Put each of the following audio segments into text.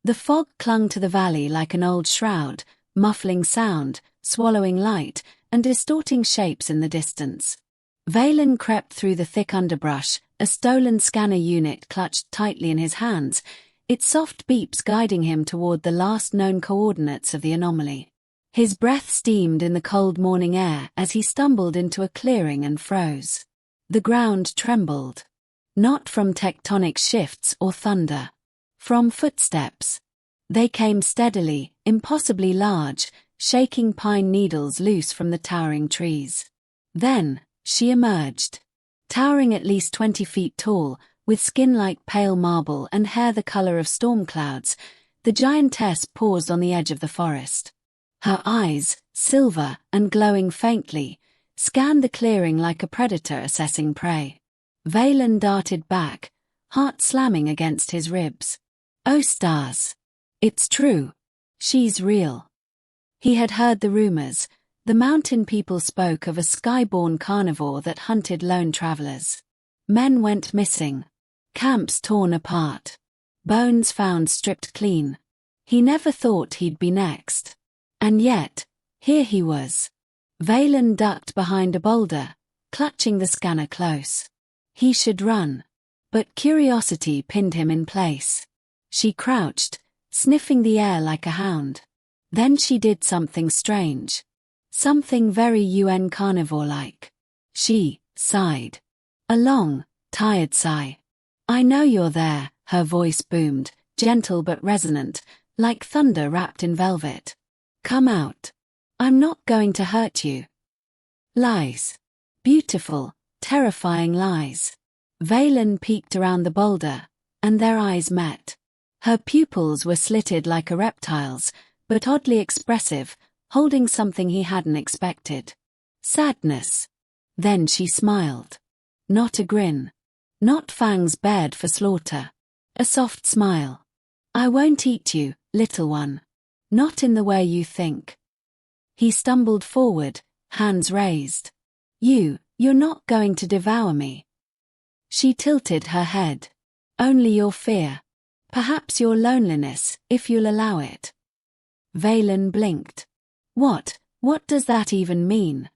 The fog clung to the valley like an old shroud, muffling sound, swallowing light, and distorting shapes in the distance. Veylan crept through the thick underbrush, a stolen scanner unit clutched tightly in his hands, its soft beeps guiding him toward the last known coordinates of the anomaly. His breath steamed in the cold morning air as he stumbled into a clearing and froze. The ground trembled. Not from tectonic shifts or thunder. From footsteps. They came steadily, impossibly large, shaking pine needles loose from the towering trees. Then, she emerged. Towering at least 20 feet tall, with skin like pale marble and hair the color of storm clouds, the giantess paused on the edge of the forest. Her eyes, silver and glowing faintly, scanned the clearing like a predator assessing prey. Veylan darted back, heart slamming against his ribs. Oh stars! It's true. She's real. He had heard the rumors. The mountain people spoke of a sky-born carnivore that hunted lone travelers. Men went missing. Camps torn apart. Bones found stripped clean. He never thought he'd be next. And yet, here he was. Veylan ducked behind a boulder, clutching the scanner close. He should run. But curiosity pinned him in place. She crouched, sniffing the air like a hound. Then she did something strange. Something very UN carnivore-like. She sighed. A long, tired sigh. I know you're there, her voice boomed, gentle but resonant, like thunder wrapped in velvet. Come out. I'm not going to hurt you. Lies. Beautiful, terrifying lies. Veylan peeked around the boulder, and their eyes met. Her pupils were slitted like a reptile's, but oddly expressive, holding something he hadn't expected. Sadness. Then she smiled. Not a grin. Not fangs bared for slaughter. A soft smile. I won't eat you, little one. Not in the way you think. He stumbled forward, hands raised. You're not going to devour me. She tilted her head. Only your fear. Perhaps your loneliness, if you'll allow it. Veylan blinked. What does that even mean?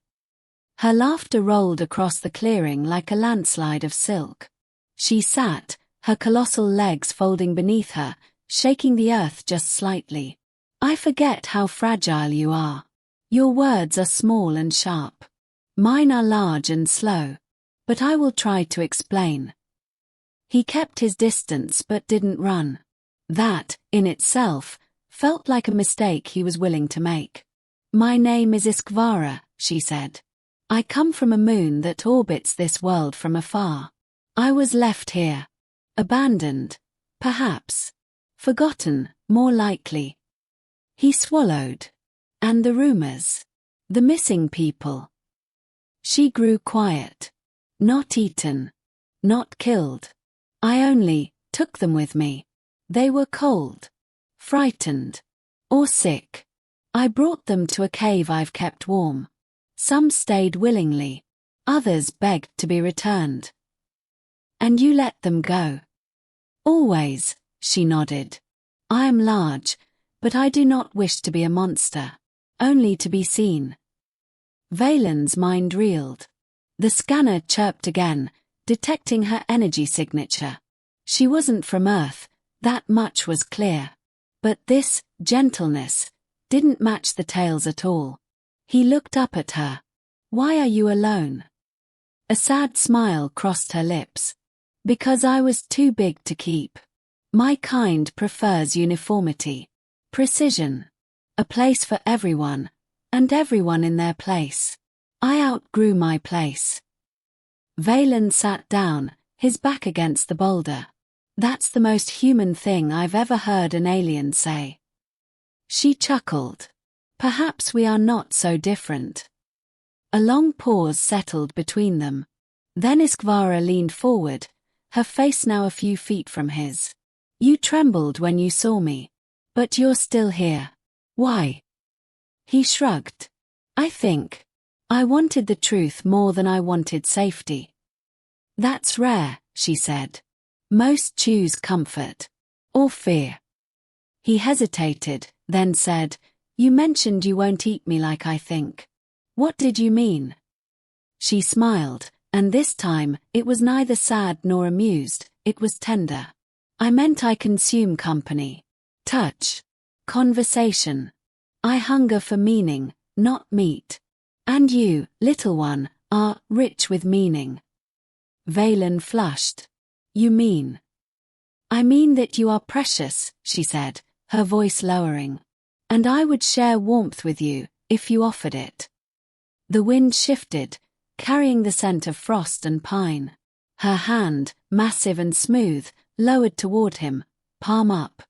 Her laughter rolled across the clearing like a landslide of silk. She sat, her colossal legs folding beneath her, shaking the earth just slightly. I forget how fragile you are. Your words are small and sharp. Mine are large and slow. But I will try to explain. He kept his distance but didn't run. That, in itself, felt like a mistake he was willing to make. My name is Iskvara, she said. I come from a moon that orbits this world from afar. I was left here. Abandoned. Perhaps. Forgotten, more likely. He swallowed. And the rumors. The missing people. She grew quiet. Not eaten. Not killed. I only took them with me. They were cold. Frightened. Or sick. I brought them to a cave I've kept warm. Some stayed willingly. Others begged to be returned. And you let them go. Always, she nodded. I am large, but I do not wish to be a monster. Only to be seen. Veylan's mind reeled. The scanner chirped again, detecting her energy signature. She wasn't from Earth, that much was clear. But this gentleness didn't match the tales at all. He looked up at her. Why are you alone? A sad smile crossed her lips. Because I was too big to keep. My kind prefers uniformity. Precision. A place for everyone, and everyone in their place. I outgrew my place. Veylan sat down, his back against the boulder. That's the most human thing I've ever heard an alien say. She chuckled. Perhaps we are not so different. A long pause settled between them. Then Iskvara leaned forward, her face now a few feet from his. You trembled when you saw me. But you're still here. Why? He shrugged. I think. I wanted the truth more than I wanted safety. That's rare, she said. Most choose comfort. Or fear. He hesitated, then said, "You mentioned you won't eat me like I think. What did you mean?" She smiled, and this time, it was neither sad nor amused, it was tender. "I meant I consume company. Touch. Conversation. I hunger for meaning, not meat. And you, little one, are rich with meaning." Veylan flushed. "You mean?" "I mean that you are precious," she said, her voice lowering. "And I would share warmth with you, if you offered it." The wind shifted, carrying the scent of frost and pine. Her hand, massive and smooth, lowered toward him, palm up.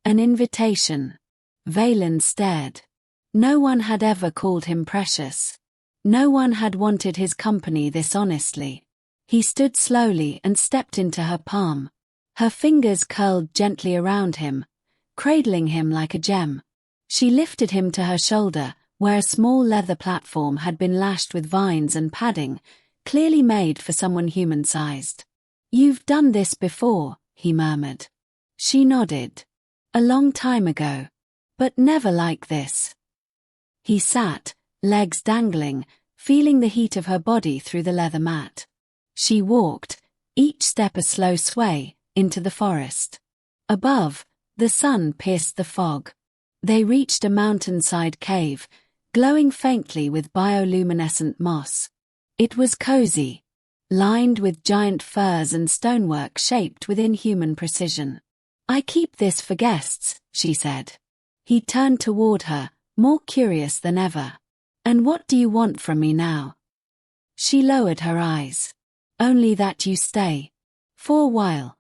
An invitation. Veylan stared. No one had ever called him precious. No one had wanted his company this honestly. He stood slowly and stepped into her palm. Her fingers curled gently around him, cradling him like a gem. She lifted him to her shoulder, where a small leather platform had been lashed with vines and padding, clearly made for someone human-sized. "You've done this before," he murmured. She nodded. "A long time ago. But never like this." He sat, legs dangling, feeling the heat of her body through the leather mat. She walked, each step a slow sway, into the forest. Above, the sun pierced the fog. They reached a mountainside cave, glowing faintly with bioluminescent moss. It was cozy, lined with giant firs and stonework shaped with inhuman precision. "I keep this for guests," she said. He turned toward her, more curious than ever. "And what do you want from me now?" She lowered her eyes. "Only that you stay. For a while.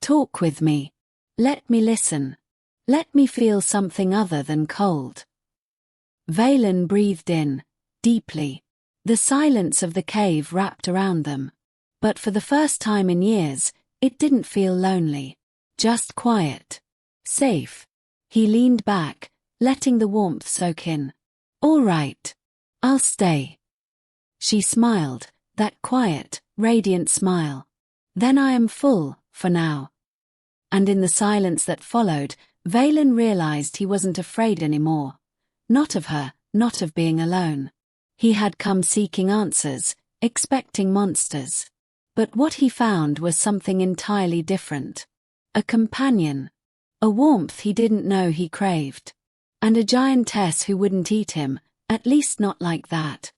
Talk with me. Let me listen. Let me feel something other than cold." Veylan breathed in, deeply. The silence of the cave wrapped around them. But for the first time in years, it didn't feel lonely. Just quiet. Safe. He leaned back, letting the warmth soak in. "All right. I'll stay." She smiled, that quiet, radiant smile. "Then I am full, for now." And in the silence that followed, Veylan realized he wasn't afraid anymore. Not of her, not of being alone. He had come seeking answers, expecting monsters. But what he found was something entirely different. A companion. A warmth he didn't know he craved. And a giantess who wouldn't eat him, at least not like that.